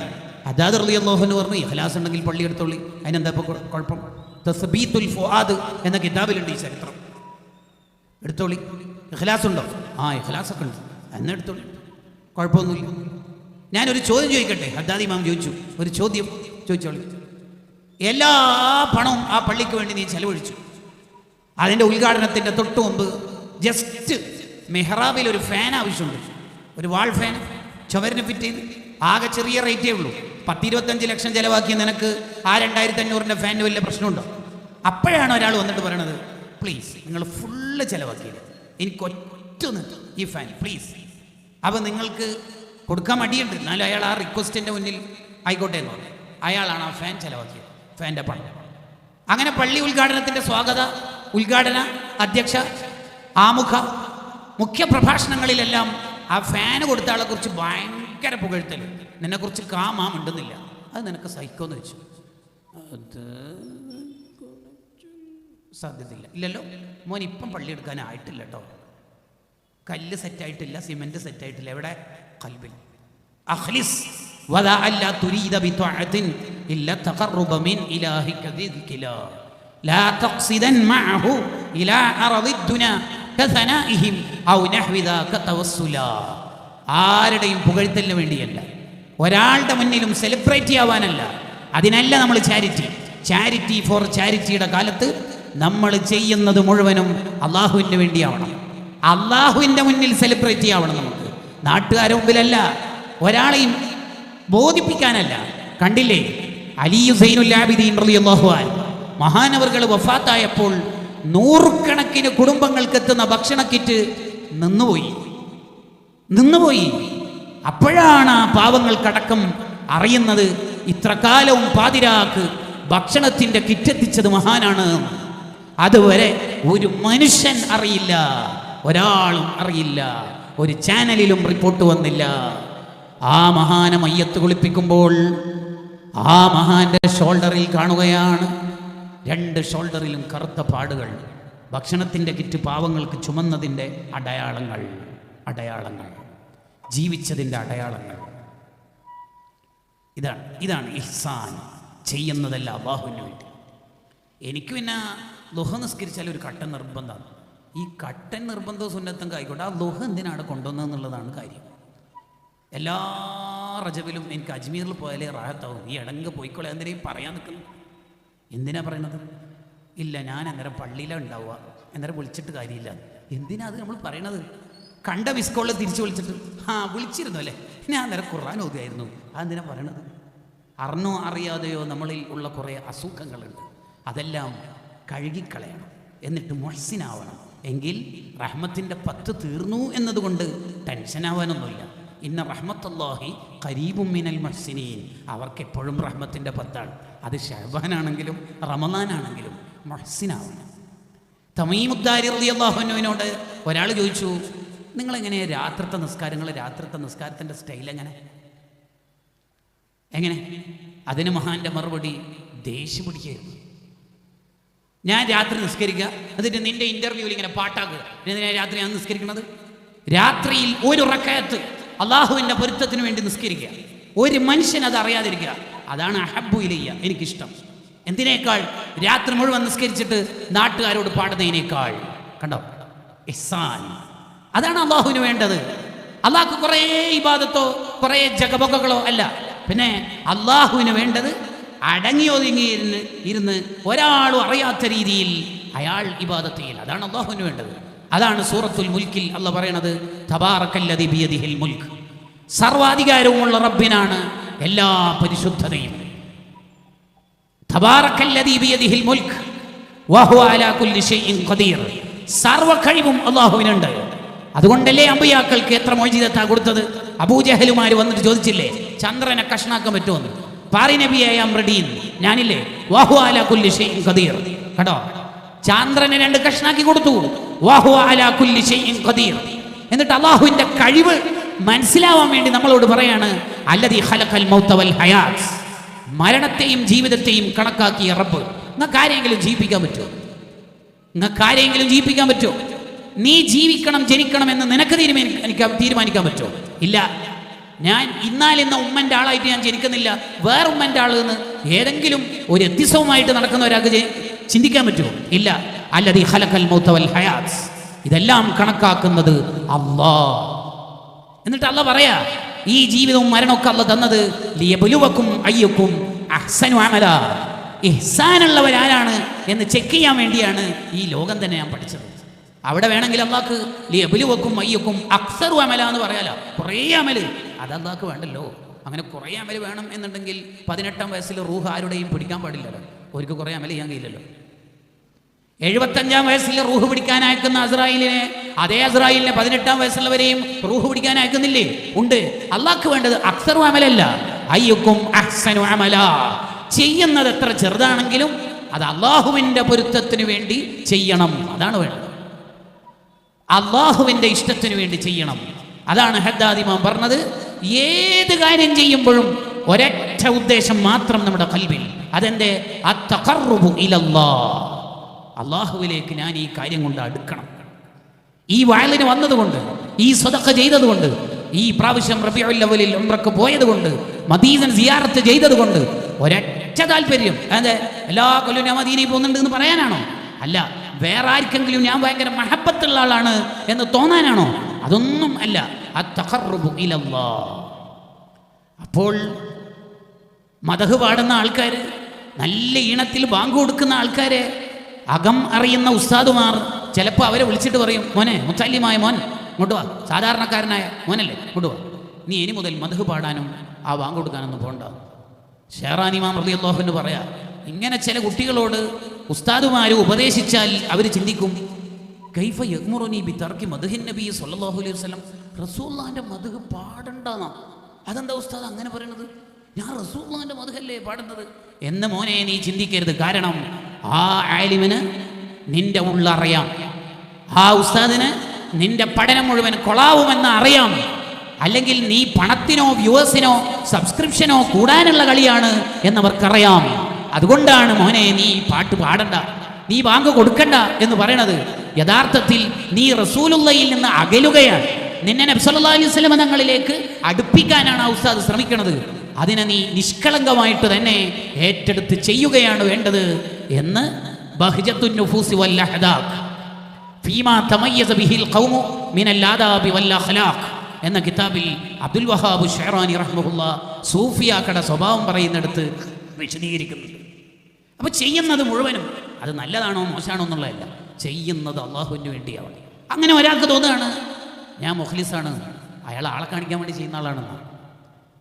ഹദ്ദാദ് റളിയല്ലാഹു അൻഹു പറഞ്ഞു, ഇഖ്ലാസ് ഉണ്ടെങ്കിൽ പള്ളി എടുത്തോളി, അതിനെന്താ ഇപ്പോൾ കുഴപ്പം? തസ്ബീത്തുൽ ഫുആദ് എന്ന കിതാബിലുണ്ട് ഈ ചരിത്രം. എടുത്തോളി, ഇഖ്ലാസ് ഉണ്ടോ? ആ ഇഖ്ലാസൊക്കെ ഉണ്ട്, എന്നെ എടുത്തോളി, കുഴപ്പമൊന്നുമില്ല. ഞാനൊരു ചോദ്യം ചോദിക്കട്ടെ? ഹദ്ദാദ് ഇമാം ചോദിച്ചു, ഒരു ചോദ്യം ചോദിച്ചോളി. എല്ലാ പണവും ആ പള്ളിക്ക് വേണ്ടി നീ ചെലവഴിച്ചു. അതിൻ്റെ ഉദ്ഘാടനത്തിൻ്റെ തൊട്ട് മുമ്പ് ജസ്റ്റ് മെഹ്റാബിൽ ഒരു ഫാൻ ആവശ്യമുണ്ട്, ഒരു വാൾ ഫാൻ ചുവരിന് ഫിറ്റ് ചെയ്ത്, ആകെ ചെറിയ റേറ്റേ ഉള്ളൂ. 10-25 ലക്ഷം ചിലവാക്കി നിനക്ക് ആ 2500 ഫാനിന് വലിയ പ്രശ്നമുണ്ടോ? അപ്പോഴാണ് ഒരാൾ വന്നിട്ട് പറയണത്, പ്ലീസ് നിങ്ങൾ ഫുള്ള് ചിലവാക്കിയത്, എനിക്ക് ഒറ്റൊന്ന് ഈ ഫാൻ പ്ലീസ്. അപ്പോൾ നിങ്ങൾക്ക് കൊടുക്കാൻ മടിയുണ്ട്, എന്നാലും അയാൾ ആ റിക്വസ്റ്റിൻ്റെ മുന്നിൽ ആയിക്കോട്ടെ എന്ന് പറഞ്ഞു. അയാളാണ് ആ ഫാൻ ചിലവാക്കിയത്, ഫാൻ്റെ പണം. അങ്ങനെ പള്ളി ഉദ്ഘാടനത്തിൻ്റെ ഉദ്ഘാടന അധ്യക്ഷ, ആമുഖ, മുഖ്യ പ്രഭാഷണങ്ങളിലെല്ലാം ആ ഫാന് കൊടുത്ത ആളെ കുറിച്ച് ഭയങ്കര പുകഴ്ത്തൽ, നിന്നെക്കുറിച്ച് ഉണ്ടെന്നില്ല, അത് നിനക്ക് സഹിക്കുമെന്ന് വെച്ചു. അത് സാധ്യതയില്ല. ഇല്ലല്ലോ മോൻ, ഇപ്പം പള്ളി എടുക്കാനായിട്ടില്ല കേട്ടോ, കല്ല് സെറ്റായിട്ടില്ല, സിമെന്റ് സെറ്റായിട്ടില്ല. എവിടെ? ഖൽബിൽ. അഖ്ലിസ് വദാ അല്ലാ തുരീദ ബിതഅത്തിൻ ഇല്ല തഖറബ മിൻ ഇലാഹിക ദിക്രിലാ ലാ തഖ്സിദൻ മഅഹു ഇലാ അർദി ദുനാ കസനാഇഹിം ഔ നഹ്വി ദാക തവസ്സുലാ. ആരുടെയും പുകഴ്ത്തലിന് വേണ്ടിയല്ല, ഒരാളുടെ മുന്നിലും സെലിബ്രേറ്റ് ചെയ്യാവാനല്ല. അതിനല്ല നമ്മൾ ചാരിറ്റി ഫോർ ചാരിറ്റിയുടെ കാലത്ത് നമ്മൾ ചെയ്യുന്നത് മുഴുവനും അള്ളാഹുവിന് വേണ്ടിയാവണം. അള്ളാഹുവിൻ്റെ മുന്നിൽ സെലിബ്രേറ്റ് ചെയ്യാവണം. നമുക്ക് നാട്ടുകാരുടെ മുമ്പിലല്ല, ഒരാളെയും ബോധിപ്പിക്കാനല്ല. കണ്ടില്ലേ, അലി സൈനുൽ ആബിദീൻ റളിയല്ലാഹു അൻഹു മഹാനവറുകൾ വഫാത്തായപ്പോൾ 100 കണക്കിന് കുടുംബങ്ങൾക്ക് എത്തുന്ന ഭക്ഷണ കിറ്റ് നിന്നുപോയി. അപ്പോഴാണ് ആ പാവങ്ങൾക്കടക്കം അറിയുന്നത്, ഇത്ര കാലവും പാതിരാക്ക് ഭക്ഷണത്തിൻ്റെ കിറ്റെത്തിച്ചത് മഹാനാണ്. അതുവരെ ഒരു മനുഷ്യൻ അറിയില്ല, ഒരാളും അറിയില്ല, ഒരു ചാനലിലും റിപ്പോർട്ട് വന്നില്ല. ആ മഹാനെ മയ്യത്ത് കുളിപ്പിക്കുമ്പോൾ ആ മഹാന്റെ ഷോൾഡറിൽ കാണുകയാണ്, 2 ഷോൾഡറിലും കറുത്ത പാടുകൾ, ഭക്ഷണത്തിൻ്റെ കിറ്റ് പാവങ്ങൾക്ക് ചുമന്നതിൻ്റെ അടയാളങ്ങൾ, ജീവിച്ചതിൻ്റെ അടയാളങ്ങൾ. ഇതാണ് ഇഹ്സാൻ. ചെയ്യുന്നതല്ല അല്ലാഹുവിന് വേണ്ടി. എനിക്ക് പിന്നെ ളുഹ നിസ്കരിച്ചാൽ ഒരു കട്ടൻ നിർബന്ധമാണ്. ഈ കട്ടൻ നിർബന്ധവും സുന്നത്തും ആയിക്കോട്ടെ, ആ ളുഹ എന്തിനാണ് കൊണ്ടുവന്നതെന്നുള്ളതാണ് കാര്യം. എല്ലാ റജബിലും എനിക്ക് അജ്മീറിൽ പോയാലേ റാഹത്താവും. ഈ ഇടങ്ങ് പോയിക്കോളെ, എന്തിനേയും പറയാൻ നിൽക്കുന്നു. എന്തിനാ പറയണത്? ഇല്ല, ഞാൻ അന്നേരം പള്ളിയിലാണ് ഉണ്ടാവുക, അന്നേരം വിളിച്ചിട്ട് കാര്യമില്ല. എന്തിനാ അത് നമ്മൾ പറയണത്? കണ്ട മിസ്കോളിൽ തിരിച്ചു വിളിച്ചിട്ട് വിളിച്ചിരുന്നു അല്ലേ, ഞാൻ അന്നേരം ഖുർആൻ ഓതുകയായിരുന്നു. അതെന്തിനാ പറയണത്? അറിഞ്ഞോ അറിയാതെയോ നമ്മളിൽ ഉള്ള കുറേ അസുഖങ്ങളുണ്ട്, അതെല്ലാം കഴുകിക്കളയണം. എന്നിട്ട് മുഹ്സിനാവണം. എങ്കിൽ റഹ്മത്തിൻ്റെ 10 തീർന്നു എന്നതുകൊണ്ട് ടെൻഷനാവാനൊന്നുമില്ല. ഇന്ന റഹ്മത്തുല്ലാഹി ഖരീബും മിനൽ മുഹ്സിനീൻ. അവർക്ക് എപ്പോഴും റഹ്മത്തിൻ്റെ പത്താണ്. അത് ശഅബാനാണെങ്കിലും റമദാനാണെങ്കിലും മുഹ്സിനാവണം. തമീമുദ്ദാരി റളിയല്ലാഹു അൻഹുവിനോട് ഒരാൾ ചോദിച്ചു, നിങ്ങളെങ്ങനെ രാത്രിത്തെ നിസ്കാരത്തിൻ്റെ സ്റ്റൈൽ എങ്ങനെ? അതിന് മഹാന്റെ മറുപടി ദേഷ്യം പിടിക്കുകയായിരുന്നു. ഞാൻ രാത്രി നിസ്കരിക്കുക, എന്നിട്ട് നിന്റെ ഇന്റർവ്യൂവിൽ ഇങ്ങനെ പാട്ടാക്കുക. എന്തിനാ രാത്രി ഞാൻ നിസ്കരിക്കുന്നത്? രാത്രിയിൽ ഒരു റക്അത്ത് അള്ളാഹുവിൻ്റെ പൊരുത്തത്തിന് വേണ്ടി നിസ്കരിക്കുക, ഒരു മനുഷ്യൻ അത് അറിയാതിരിക്കുക. അതാണ് അഹബ്ബു ഇലയ്യ, എനിക്കിഷ്ടം. എന്തിനേക്കാൾ രാത്രി മുഴുവൻ നിസ്കരിച്ചിട്ട് നാട്ടുകാരോട് പാടുന്നതിനേക്കാൾ. കണ്ടോ ഇഹ്സാൻ. അതാണ് അള്ളാഹുവിന് വേണ്ടത്. അള്ളാഹ്ക്ക് കുറേ ഇബാദത്തോ കുറേ ജഗബൊഗകളോ അല്ല. പിന്നെ അള്ളാഹുവിന് വേണ്ടത് അടങ്ങി ഒതുങ്ങി ഇരുന്ന് ഒരാളും അറിയാത്ത രീതിയിൽ അയാൾ ഇബാദത്ത് ചെയ്യൽ. അതാണ് അള്ളാഹുവിന് വേണ്ടത്. അതാണ് സൂറത്തുൽ മുൽക്കിൽ അള്ളാഹ് പറയണത്, തബാറക്കല്ലദി ബിയദിഹിൽ മുൽക്ക്. സർവാധികാരവുമുള്ള റബ്ബിനാണ് എല്ലാ പരിശുദ്ധതയും. തബാറക്കല്ലദി ബിയദിഹിൽ മുൽക്ക് വഹുവ അലാ കുല്ലി ഷൈഇൻ ഖദീർ. സർവ കഴിവും അള്ളാഹുവിനുണ്ട്. അതുകൊണ്ടല്ലേ അമ്പിയാക്കൾക്ക് എത്ര മോചിതത്താ കൊടുത്തത്? അബൂജഹലുമാർ വന്നിട്ട് ചോദിച്ചില്ലേ, ചന്ദ്രനെ കഷ്ണാക്കാൻ പറ്റുമെന്ന്? പാറി നബിയെ ഐ ആം റെഡി, ഞാനില്ലേ വഹുവ അലാ കുല്ലി ഷൈഇൻ ഖദീർ. കേട്ടോ, ചന്ദ്രനെ 2 കഷ്ണാക്കി കൊടുത്തു. വഹുവ അലാ കുല്ലി ഷൈഇൻ ഖദീർ. എന്നിട്ട് അള്ളാഹുവിന്റെ കഴിവ് മനസ്സിലാവാൻ വേണ്ടി നമ്മളോട് പറയാണ്, അല്ലദീ ഖലഖൽ മൗത വൽ ഹയാത്ത്. മരണത്തെയും ജീവിതത്തെയും കണക്കാക്കിയ റബ്ബ്. നിങ്ങൾക്ക് ആരെങ്കിലും ജീവിപ്പിക്കാൻ പറ്റുമോ? നീ ജീവിക്കണം ജനിക്കണം എന്ന് നിനക്ക് തീരുമാനിക്കാൻ പറ്റുമോ? ഇല്ല. ഞാൻ ഇന്നാലിന്ന ഉമ്മൻ്റെ ആളായിട്ട് ഞാൻ ജനിക്കുന്നില്ല, വേറെ ഉമ്മൻ്റെ ആൾ എന്ന് ഏതെങ്കിലും ഒരു എത്തിസവുമായിട്ട് നടക്കുന്ന ഒരാൾക്ക് ചിന്തിക്കാൻ പറ്റുമോ? ഇല്ല. അല്ലദീ ഖലഖൽ മൗത വൽ ഹയാത്ത്. ഇതെല്ലാം കണക്കാക്കുന്നത് അല്ലാഹ്. എന്നിട്ട് അല്ലാഹ് പറയാ, ഈ ജീവിതവും മരണമൊക്കെ അല്ലാഹ് തന്നത് ലിയബ്ലുവക്കും അയ്യുക്കും അഹ്സനു അമല. ഇഹ്സാനുള്ളവരാരാണ് എന്ന് ചെക്ക് ചെയ്യാൻ വേണ്ടിയാണ് ഈ ലോകം തന്നെ ഞാൻ പഠിച്ചത്. അവിടെ വേണമെങ്കിൽ അള്ളാഹ്ക്ക് ലിയബ്ലുവക്കും അയ്യുക്കും അക്സറു അമല എന്ന് പറയാലോ. കുറേ അമല് അത് അള്ളാഹ്ക്ക് വേണ്ടല്ലോ. അങ്ങനെ കുറേ അമല് വേണം എന്നുണ്ടെങ്കിൽ 18-ാം വയസ്സിൽ റൂഹ് ആരുടെയും പിടിക്കാൻ പാടില്ലല്ലോ. ഒരിക്കൽ കുറേ അമല് ചെയ്യാൻ കഴിയില്ലല്ലോ. 75-ാം വയസ്സിൽ റൂഹ് പിടിക്കാൻ അയക്കുന്ന അസ്രായിലിനെ, അതേ അസ്രായിലിനെ 18-ാം വയസ്സുള്ളവരെയും റൂഹ് പിടിക്കാൻ അയക്കുന്നില്ലേ? ഉണ്ട്. അള്ളാഹ്ക്ക് വേണ്ടത് അക്സറു അമലല്ല, അയ്യുക്കും അഹ്സനു അമല. ചെയ്യുന്നത് എത്ര ചെറുതാണെങ്കിലും അത് അള്ളാഹുവിൻ്റെ പൊരുത്തത്തിന് വേണ്ടി ചെയ്യണം. അതാണ് വേണ്ടത്. അള്ളാഹുവിൻ്റെ ഇഷ്ടത്തിന് വേണ്ടി ചെയ്യണം. അതാണ് ഹദ്ദാദ് ഇമാം പറഞ്ഞത്, ഏത് കാര്യം ചെയ്യുമ്പോഴും ഒരൊറ്റ ഉദ്ദേശം മാത്രം നമ്മുടെ ഖൽബിൽ. അതെന്റെ അത്തഖർറുബു ഇലല്ലാഹ്. അള്ളാഹുവിലേക്ക് ഞാൻ ഈ കാര്യം കൊണ്ട് അടുക്കണം. ഈ വയലിന് വന്നതുകൊണ്ട്, ഈ സ്വതക്ക ചെയ്തതുകൊണ്ട്, ഈ പ്രാവശ്യം റബീഉൽ അവ്വലിൽ ഉംറക്ക് പോയതുകൊണ്ട്, മദീന സിയാറത്ത് ചെയ്തതുകൊണ്ട് ഒരൊറ്റ താല്പര്യം. അതെ, എല്ലാ കൊല്ലവും ഞാൻ മദീനയിൽ പോകുന്നുണ്ട് എന്ന് പറയാനാണോ? അല്ല. വേറെ ആർക്കെങ്കിലും ഞാൻ ഭയങ്കര മഹബത്തുള്ള ആളാണ് എന്ന് തോന്നാനാണോ? അതൊന്നും അല്ല. അത്തഖർറുബു ഇലല്ലാഹ്. അപ്പോൾ മദഹ് പാടുന്ന ആൾക്കാർ, നല്ല ഈണത്തിൽ ബാങ്ക് കൊടുക്കുന്ന ആൾക്കാരെ അകം അറിയുന്ന ഉസ്താദുമാർ ചിലപ്പോൾ അവരെ വിളിച്ചിട്ട് പറയും, മോനെ, മുത്തല്ലിമായ മോൻ ഇങ്ങോട്ട് വാ, സാധാരണക്കാരനായ മോനല്ലേ ഇങ്ങോട്ട് വാ, നീ ഇനി മുതൽ മദ്ഹ് പാടാനും ആ ബാങ്ക് കൊടുക്കാനൊന്നും പോകണ്ട. ഷെഹ്റാൻ ഇമാം റളിയല്ലാഹു അൻഹു പറയാ, ഇങ്ങനെ ചില കുട്ടികളോട് ഉസ്താദുമാർ ഉപദേശിച്ചാൽ അവർ ചിന്തിക്കും, കൈഫ യഗ്മുറുനി ബി തർക്കി മദ്ഹിൻ നബി സ്വല്ലല്ലാഹു അലൈഹി വസല്ലം. റസൂലുള്ളാഹിന്റെ മദ്ഹ് പാടണ്ടെന്നാ. അതെന്താ ഉസ്താദ് അങ്ങനെ പറയണത്? ഞാൻ റസൂലുള്ളാഹിന്റെ മദ്ഹല്ലേ പാടുന്നത് എന്ന് മോനെ നീ ചിന്തിക്കരുത്. കാരണം ആ ആലിമിന് നിന്റെ ഉള്ളറിയാം, ആ ഉസ്താദിന് നിന്റെ പഠനം മുഴുവൻ കൊളാവുമെന്ന് അറിയാം. അല്ലെങ്കിൽ നീ പണത്തിനോ വ്യൂവേഴ്സിനോ സബ്സ്ക്രിപ്ഷനോ കൂടാനുള്ള കളിയാണ് എന്നവർക്കറിയാം. അതുകൊണ്ടാണ് മോനെ നീ പാട്ട് പാടണ്ട, നീ ബാങ്ക് കൊടുക്കണ്ട എന്ന് പറയണത്. യഥാർത്ഥത്തിൽ നീ റസൂലുള്ളാഹിയിൽ നിന്ന് അകലുകയാണ്. നിന്നെ നബി സല്ലല്ലാഹു അലൈഹി വസല്ലം തങ്ങളിലേക്ക് അടുപ്പിക്കാനാണ് ആ ഉസ്താദ് ശ്രമിക്കുന്നത്. അതിനെ നീ നിഷ്കളങ്കമായിട്ട് തന്നെ ഏറ്റെടുത്ത് ചെയ്യുകയാണ് വേണ്ടത് എന്ന് ബഹ്ജത്തുൻ നുഫൂസി വൽ അഹ്ദാഖ് ഫീമാ തമയ്യസ ബിഹിൽ ഖൗമു മിനൽ ആദാബി വൽ അഖ്ലാഖ് എന്ന കിതാബിൽ അബ്ദുൽ വഹാബ് ഷെഹ്റാനി റഹ്മഹുല്ലാ സൂഫിയാക്കടെ സ്വഭാവം പറയുന്നിടത്ത് വിശദീകരിക്കുന്നുണ്ട്. അപ്പോൾ ചെയ്യുന്നത് മുഴുവനും അത് നല്ലതാണോ മോശമാണോ എന്നുള്ളതല്ല, ചെയ്യുന്നത് അള്ളാഹുവിന് വേണ്ടിയാവണം. അങ്ങനെ ഒരാൾക്ക് തോന്നുകയാണ് ഞാൻ മുഖ്ലിസാണ്, അയാൾ ആളെ കാണിക്കാൻ വേണ്ടി ചെയ്യുന്ന ആളാണെന്ന്.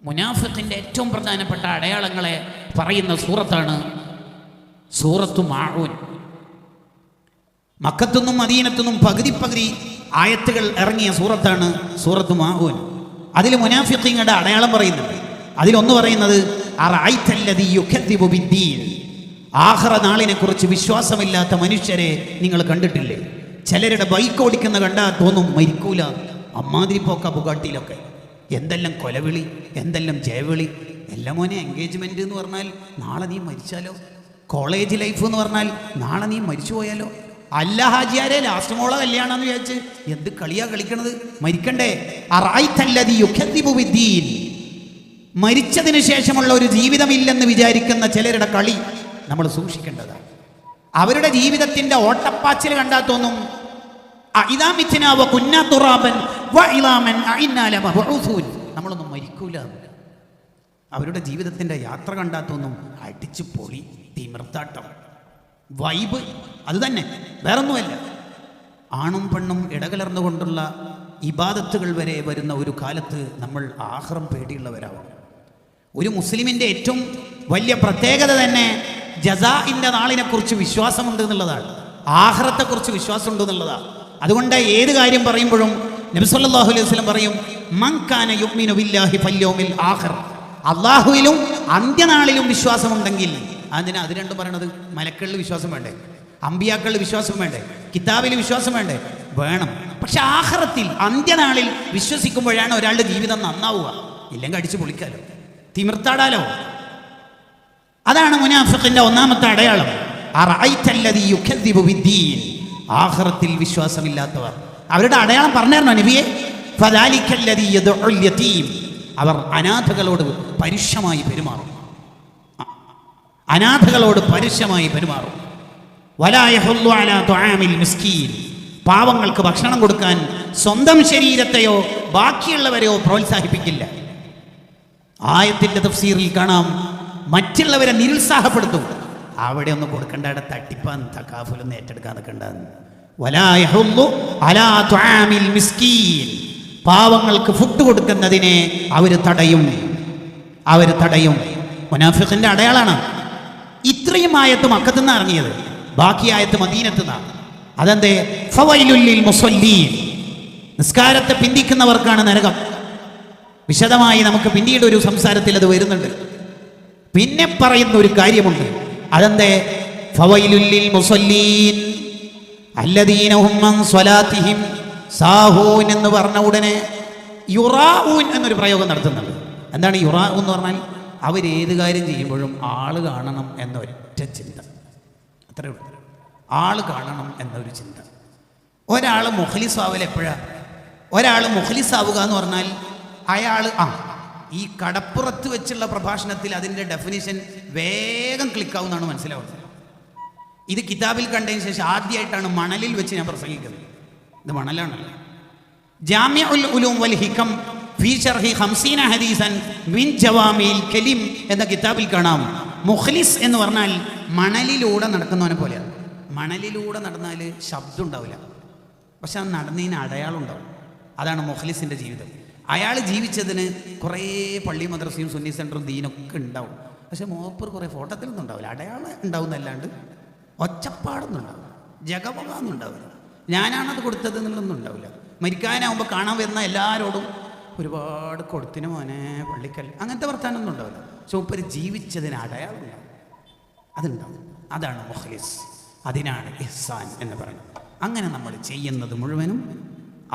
മുനാഫിഖിൻ്റെ ഏറ്റവും പ്രധാനപ്പെട്ട അടയാളങ്ങളെ പറയുന്ന സൂറത്താണ് സൂറത്തു മാഊൻ. മക്കത്തുനിന്നും മദീനത്തുനിന്നും പകുതി ആയത്തുകൾ ഇറങ്ങിയ സൂറത്താണ് സൂറത്തു മാഊൻ. അതിൽ മുനാഫിഖീങ്ങളുടെ അടയാളം പറയുന്നുണ്ട്. അതിലൊന്ന് പറയുന്നത് അറഅയ്തല്ലദീ യുകദ്ദിബു ബിദ്ദീൻ, ആഖിറ നാളിനെ കുറിച്ച് വിശ്വാസമില്ലാത്ത മനുഷ്യരെ നിങ്ങൾ കണ്ടിട്ടില്ലേ? ചിലരുടെ ബൈക്ക് ഓടിക്കുന്ന കണ്ടാൽ തോന്നും മരിക്കൂല, അമ്മാതിരി പോക്ക ബുഗാട്ടിയിലൊക്കെ. എന്തെല്ലാം കൊലവിളി, എന്തെല്ലാം ജയവിളി. എല്ലാം മോനെ എൻഗേജ്മെന്റ് എന്ന് പറഞ്ഞാൽ നാളെ നീ മരിച്ചാലോ, കോളേജ് ലൈഫ് എന്ന് പറഞ്ഞാൽ നാളെ നീ മരിച്ചു പോയാലോ. അല്ല ഹാജിയാരെ, ലാസ്റ്റ് മോളെ കല്യാണമെന്ന് വിചാരിച്ച് എന്ത് കളിയാ കളിക്കണത്? മരിക്കണ്ടേ? അറഅയ്തല്ലദീ യുകദ്ദിബു ബിദ്ദീൻ, മരിച്ചതിന് ശേഷമുള്ള ഒരു ജീവിതമില്ലെന്ന് വിചാരിക്കുന്ന ചിലരുടെ കളി നമ്മൾ സൂക്ഷിക്കേണ്ടതാണ്. അവരുടെ ജീവിതത്തിന്റെ ഓട്ടപ്പാച്ചിൽ കണ്ടാൽ തോന്നും നമ്മളൊന്നും മരിക്കൂല. അവരുടെ ജീവിതത്തിന്റെ യാത്ര കണ്ടാൽ തോന്നും അടിച്ചു പൊളി, തിമിർത്താട്ടം, വൈബ്. അത് തന്നെ, വേറൊന്നുമല്ല. ആണും പെണ്ണും ഇടകലർന്നുകൊണ്ടുള്ള ഇബാദത്തുകൾ വരെ വരുന്ന ഒരു കാലത്ത് നമ്മൾ ആഖിറം പേടിയുള്ളവരാവും. ഒരു മുസ്ലിമിൻ്റെ ഏറ്റവും വലിയ പ്രത്യേകത തന്നെ ജസാഇൻ്റെ നാളിനെ കുറിച്ച് വിശ്വാസമുണ്ട് എന്നുള്ളതാണ്, ആഖിറത്തെക്കുറിച്ച് വിശ്വാസമുണ്ട് എന്നുള്ളതാണ്. അതുകൊണ്ട് ഏത് കാര്യം പറയുമ്പോഴും നബി സല്ലല്ലാഹു അലൈഹി വസല്ലം പറയും മൻ കാന യുഅ്മിനു ബില്ലാഹി ഫൽയൗമിൽ ആഖിർ, അള്ളാഹുവിലും അന്ത്യനാളിലും വിശ്വാസമുണ്ടെങ്കിൽ. അതിനാ അത് രണ്ടും പറയണത്? മലക്കളിൽ വിശ്വാസം വേണ്ടേ? അമ്പിയാക്കളിൽ വിശ്വാസം വേണ്ടേ? കിതാബിൽ വിശ്വാസം വേണ്ടേ? വേണം. പക്ഷെ ആഖിറത്തിൽ അന്ത്യനാളിൽ വിശ്വസിക്കുമ്പോഴാണ് ഒരാളുടെ ജീവിതം നന്നാവുക. ഇല്ലെങ്കിൽ അടിച്ചു പൊളിക്കാലോ, തിമിർത്താടാലോ. അതാണ് മുനാഫിഖിന്റെ ഒന്നാമത്തെ അടയാളം. അറഅയ്തല്ലദീ യുകദ്ദിബു ബിദ്ദീൻ, ആഖിറത്തിൽ വിശ്വാസമില്ലാത്തവർ. അവരുടെ അടയാളം പറഞ്ഞായിരുന്നോ നബിയെ? ഫദാലിക്കല്ലദീ യദ്ഉൽ യതീം, അവർ അനാഥകളോട് പരുഷമായി പെരുമാറും. അനാഥകളോട് പരുഷമായി പെരുമാറും. വലാ യഹുല്ലു അലാ തുആമിൽ മിസ്കീൻ, പാവങ്ങൾക്ക് ഭക്ഷണം കൊടുക്കാൻ സ്വന്തം ശരീരത്തെയോ ബാക്കിയുള്ളവരെയോ പ്രോത്സാഹിപ്പിക്കില്ല. ആയത്തിന്റെ തഫ്സീറിൽ കാണാം, മറ്റുള്ളവരെ നിരുത്സാഹപ്പെടുത്തും. അവിടെ ഒന്നും കൊടുക്കണ്ട, അവിടെ തട്ടിപ്പാൻ തകാഫുലൊന്നും ഏറ്റെടുക്കാൻ നിൽക്കണ്ടെന്ന്. വലാ യഹുല്ലു അലാ തുആമിൽ മിസ്കീൻ, പാവങ്ങൾക്ക് ഫുഡ് കൊടുക്കുന്നതിനെ അവർ തടയും. മുനാഫിഖിന്റെ അടയാളാണ്. ഇത്രയും ആയത്ത് മക്കത്ത് നിന്ന് ഇറങ്ങിയത്, ബാക്കി ആയത്ത് മദീനത്ത് നിന്നാണ്. അതെന്തേ? ഫവൈലുൽ ലിൽ മുസല്ലീൻ, നിസ്കാരത്തെ പിന്തിക്കുന്നവർക്കാണ് നരകം. വിശദമായി നമുക്ക് പിന്നീട് ഒരു സംസാരത്തിൽ അത് വരുന്നുണ്ട്. പിന്നെ പറയുന്ന ഒരു കാര്യമുണ്ട്, അതെന്തേ? ഫവൈലുൽ ലിൽ മുസല്ലീൻ അല്ലദീന ഹും അൻ സ്വലാത്തിഹിം സാഹൂൻ എന്ന് പറഞ്ഞ ഉടനെ യുറാഊൻ എന്നൊരു പ്രയോഗം നടത്തുന്നുണ്ട്. എന്താണ് യുറാഊൻ എന്ന് പറഞ്ഞാൽ? അവരേത് കാര്യം ചെയ്യുമ്പോഴും ആള് കാണണം എന്ന ഒറ്റ ചിന്ത, അത്രയേ ഉള്ളൂ. ആള് കാണണം എന്നൊരു ചിന്ത. ഒരാൾ മുഖ്ലിസാവൽ എപ്പോഴാണ്? ഒരാൾ മുഖ്ലിസാവുക എന്ന് പറഞ്ഞാൽ അയാൾ ഈ കടപ്പുറത്ത് വെച്ചുള്ള പ്രഭാഷണത്തിൽ അതിൻ്റെ ഡെഫിനിഷൻ വേഗം ക്ലിക്കാവുന്നതാണ് മനസ്സിലാവുന്നത്. ഇത് കിതാബിൽ കണ്ടതിന് ശേഷം ആദ്യമായിട്ടാണ് മണലിൽ വെച്ച് ഞാൻ പ്രസംഗിക്കുന്നത്. ഇത് മണലാണല്ലോ. ജാമിഉൽ ഉലൂം വൽ ഹികം ഫീ ശർഹി 50 ഹദീസൻ മിൻ ജവാമിൽ കലിം എന്ന കിതാബിൽ കാണാം, മുഖ്ലിസ് എന്ന് പറഞ്ഞാൽ മണലിലൂടെ നടക്കുന്നവനെ പോലെയാണ്. മണലിലൂടെ നടന്നാൽ ശബ്ദം ഉണ്ടാവില്ല, പക്ഷെ അത് നടന്നതിന് അടയാളം ഉണ്ടാവും. അതാണ് മുഖ്ലിസിൻ്റെ ജീവിതം. അയാൾ ജീവിച്ചതിന് കുറേ പള്ളി മദ്രസയും സുന്നി സെൻ്ററും ദീനൊക്കെ ഉണ്ടാവും, പക്ഷെ മൂപ്പർ കുറേ ഫോട്ടോത്തിലൊന്നും ഉണ്ടാവില്ല. അടയാളം ഉണ്ടാവുന്നല്ലാണ്ട് ഒച്ചപ്പാടൊന്നും ഉണ്ടാവില്ല, ജഗപൊന്നും ഉണ്ടാവില്ല, ഞാനാണത് കൊടുത്തത് എന്നുള്ളതൊന്നും ഉണ്ടാവില്ല. മരിക്കാനാവുമ്പോൾ കാണാൻ വരുന്ന എല്ലാവരോടും ഒരുപാട് കൊടുത്തിന് മോനെ പള്ളിക്കൽ, അങ്ങനത്തെ വർത്താനൊന്നും ഉണ്ടാവില്ല. പക്ഷെ മൂപ്പർ ജീവിച്ചതിന് അടയാളം ഉണ്ടാവും, അതുണ്ടാവും. അതാണ് മുഖ്ലിസ്, അതിനാണ് ഇഹ്സാൻ എന്ന് പറയുന്നത്. അങ്ങനെ നമ്മൾ ചെയ്യുന്നത് മുഴുവനും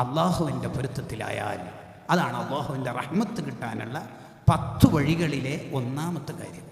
അള്ളാഹുവിൻ്റെ പൊരുത്തത്തിലായാൽ അതാണ് അള്ളാഹുവിൻ്റെ റഹ്മത്ത് കിട്ടാനുള്ള 10 വഴികളിലെ ഒന്നാമത്തെ കാര്യം.